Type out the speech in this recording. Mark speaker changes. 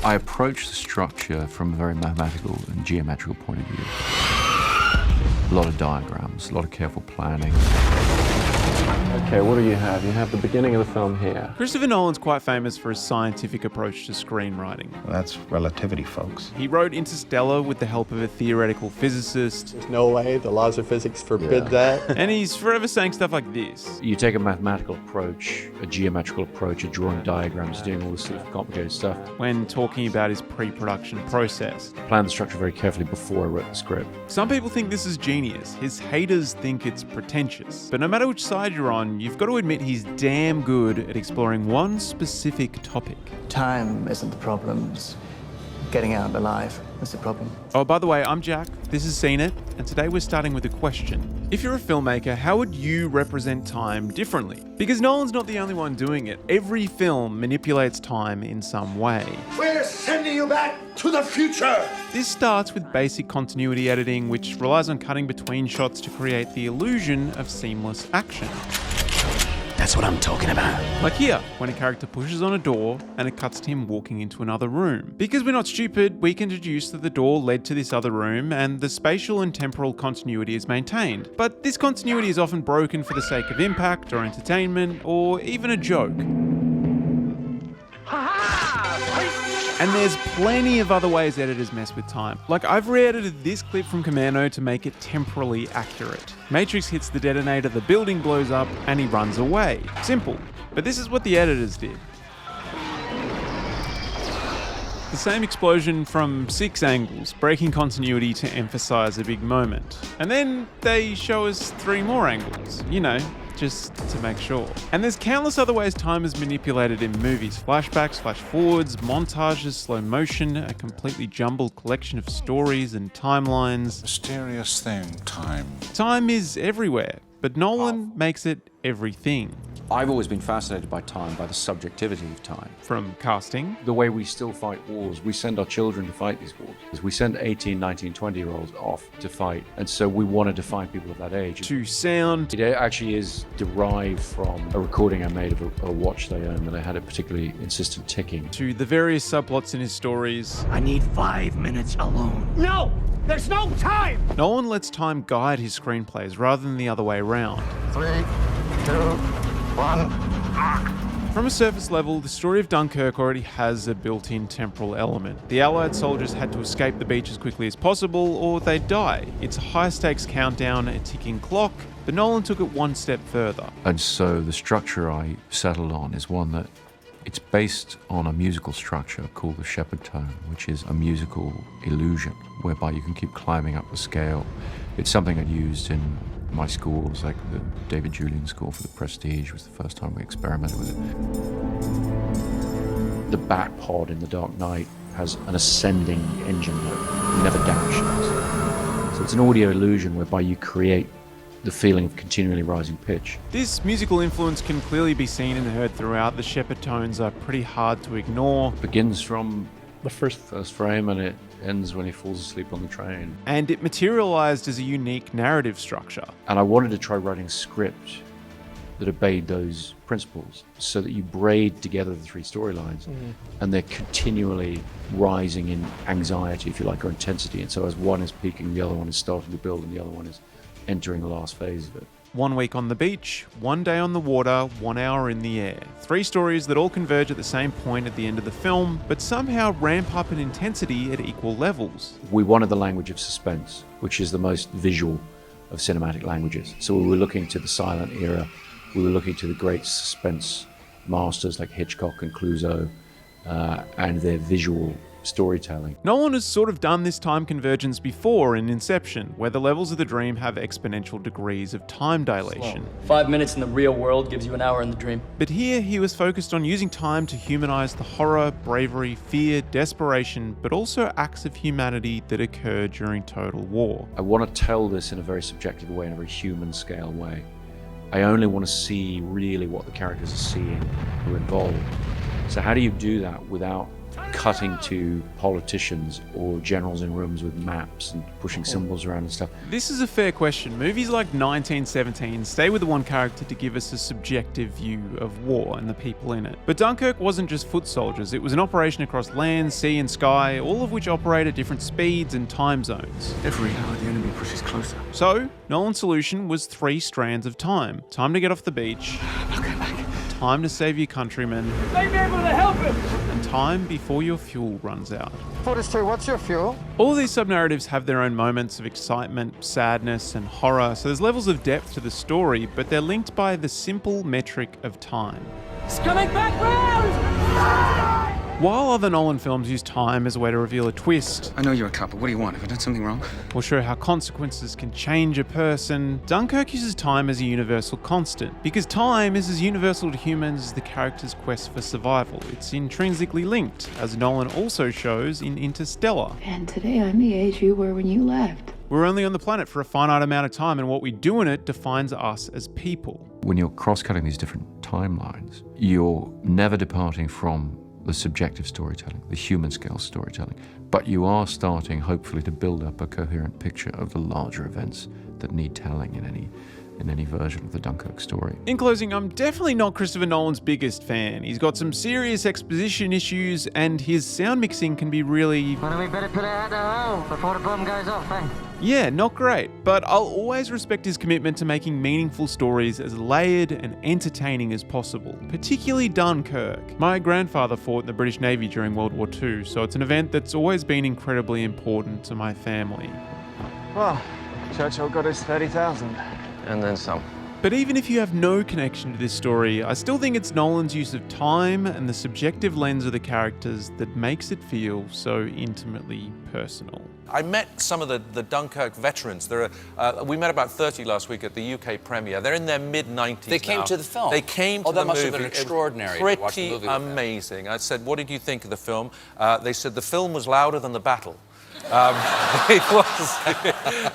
Speaker 1: I approach the structure from a very mathematical and geometrical point of view. A lot of diagrams, a lot of careful planning. Okay, what do you have? You have the beginning of the film here.
Speaker 2: Christopher Nolan's quite famous for his scientific approach to screenwriting.
Speaker 3: Well, that's relativity, folks.
Speaker 2: He wrote Interstellar with the help of a theoretical physicist.
Speaker 4: There's no way, the laws of physics forbid that.
Speaker 2: And he's forever saying stuff like this.
Speaker 1: You take a mathematical approach, a geometrical approach, a drawing diagrams, doing all this sort of complicated stuff.
Speaker 2: When talking about his pre-production process.
Speaker 1: Planned the structure very carefully before I wrote the script.
Speaker 2: Some people think this is genius. His haters think it's pretentious. But no matter which side you're on, you've got to admit he's damn good at exploring one specific topic.
Speaker 5: Time isn't the problem. It's getting out alive is the problem.
Speaker 2: Oh, by the way, I'm Jack. This is Tenet, and today we're starting with a question. If you're a filmmaker, how would you represent time differently? Because Nolan's not the only one doing it. Every film manipulates time in some way.
Speaker 6: We're sending you back to the future!
Speaker 2: This starts with basic continuity editing, which relies on cutting between shots to create the illusion of seamless action.
Speaker 6: That's what I'm talking about.
Speaker 2: Like here, when a character pushes on a door and it cuts to him walking into another room. Because we're not stupid, we can deduce that the door led to this other room and the spatial and temporal continuity is maintained. But this continuity is often broken for the sake of impact or entertainment or even a joke. And there's plenty of other ways editors mess with time. Like, I've re-edited this clip from Memento to make it temporally accurate. Matrix hits the detonator, the building blows up, and he runs away. Simple. But this is what the editors did. The same explosion from 6 angles, breaking continuity to emphasize a big moment. And then they show us 3 more angles, you know, just to make sure. And there's countless other ways time is manipulated in movies. Flashbacks, flash forwards, montages, slow motion, a completely jumbled collection of stories and timelines.
Speaker 3: Mysterious thing, time.
Speaker 2: Time is everywhere, but Nolan makes it everything.
Speaker 1: I've always been fascinated by time, by the subjectivity of time.
Speaker 2: From casting,
Speaker 1: The way we still fight wars, we send our children to fight these wars. We send 18, 19, 20-year-olds off to fight, and so we wanted to find people of that age.
Speaker 2: to sound,
Speaker 1: It actually is derived from a recording I made of a watch they own that I had a particularly insistent ticking.
Speaker 2: to the various subplots in his stories.
Speaker 6: I need 5 minutes alone. No! There's no time!
Speaker 2: Nolan lets time guide his screenplays rather than the other way around.
Speaker 5: 3, 2, 1.
Speaker 2: From a surface level, the story of Dunkirk already has a built-in temporal element. The Allied soldiers had to escape the beach as quickly as possible or they'd die. It's a high-stakes countdown, a ticking clock, but Nolan took it one step further.
Speaker 1: And so the structure I settled on is one that it's based on a musical structure called the shepherd tone, which is a musical illusion whereby you can keep climbing up the scale. It's something I'd used in my schools, like the David Julian score for The Prestige was the first time we experimented with it. The bat pod in The Dark Knight has an ascending engine that never downships. So it's an audio illusion whereby you create the feeling of continually rising pitch.
Speaker 2: This musical influence can clearly be seen and heard throughout. The shepherd tones are pretty hard to ignore.
Speaker 1: It begins from the first frame and it ends when he falls asleep on the train.
Speaker 2: And it materialized as a unique narrative structure.
Speaker 1: And I wanted to try writing a script that obeyed those principles so that you braid together the 3 storylines and they're continually rising in anxiety, if you like, or intensity. And so as one is peaking, the other one is starting to build and the other one is entering the last phase of it.
Speaker 2: 1 week on the beach, 1 day on the water, 1 hour in the air. 3 stories that all converge at the same point at the end of the film, but somehow ramp up in intensity at equal levels.
Speaker 1: We wanted the language of suspense, which is the most visual of cinematic languages. So we were looking to the silent era. We were looking to the great suspense masters like Hitchcock and Clouseau and their visual storytelling.
Speaker 2: Nolan has sort of done this time convergence before in Inception, where the levels of the dream have exponential degrees of time dilation.
Speaker 7: 5 minutes in the real world gives you an hour in the dream.
Speaker 2: But here he was focused on using time to humanize the horror, bravery, fear, desperation, but also acts of humanity that occur during total war.
Speaker 1: I want to tell this in a very subjective way, in a very human scale way. I only want to see really what the characters are seeing who are involved. So how do you do that without cutting to politicians or generals in rooms with maps and pushing symbols around and stuff?
Speaker 2: This is a fair question. Movies like 1917 stay with the one character to give us a subjective view of war and the people in it. But Dunkirk wasn't just foot soldiers, it was an operation across land, sea and sky, all of which operate at different speeds and time zones.
Speaker 8: Every hour the enemy pushes closer.
Speaker 2: So, Nolan's solution was 3 strands of time. Time to get off the beach, time to save your countrymen,
Speaker 6: They be able to help him!
Speaker 2: and time before your fuel runs out.
Speaker 5: 42, what's your fuel?
Speaker 2: All of these sub-narratives have their own moments of excitement, sadness, and horror, so there's levels of depth to the story, but they're linked by the simple metric of time.
Speaker 6: It's coming back round!
Speaker 2: While other Nolan films use time as a way to reveal a twist,
Speaker 8: I know you're a cop, but what do you want? Have I done something wrong?
Speaker 2: or show how consequences can change a person, Dunkirk uses time as a universal constant, because time is as universal to humans as the character's quest for survival. It's intrinsically linked, as Nolan also shows in Interstellar.
Speaker 9: And today I'm the age you were when you left.
Speaker 2: We're only on the planet for a finite amount of time, and what we do in it defines us as people.
Speaker 1: When you're cross-cutting these different timelines, you're never departing from the subjective storytelling, the human scale storytelling, but you are starting, hopefully, to build up a coherent picture of the larger events that need telling in any version of the Dunkirk story.
Speaker 2: In closing, I'm definitely not Christopher Nolan's biggest fan. He's got some serious exposition issues, and his sound mixing can be really...
Speaker 10: Well, we better put it out the hole before the bomb goes off, eh?
Speaker 2: Yeah, not great, but I'll always respect his commitment to making meaningful stories as layered and entertaining as possible, particularly Dunkirk. My grandfather fought in the British Navy during World War II, so it's an event that's always been incredibly important to my family.
Speaker 10: Well, Churchill got his 30,000. And then some.
Speaker 2: But even if you have no connection to this story, I still think it's Nolan's use of time and the subjective lens of the characters that makes it feel so intimately personal.
Speaker 11: I met some of the Dunkirk veterans. We met about 30 last week at the UK premiere. They're in their mid-90s
Speaker 12: They came
Speaker 11: now.
Speaker 12: to the film?
Speaker 11: They came to the movie.
Speaker 12: Oh, that must have been extraordinary to watch the
Speaker 11: Pretty
Speaker 12: movie with them.
Speaker 11: amazing. I said, what did you think of the film? They said the film was louder than the battle. It was.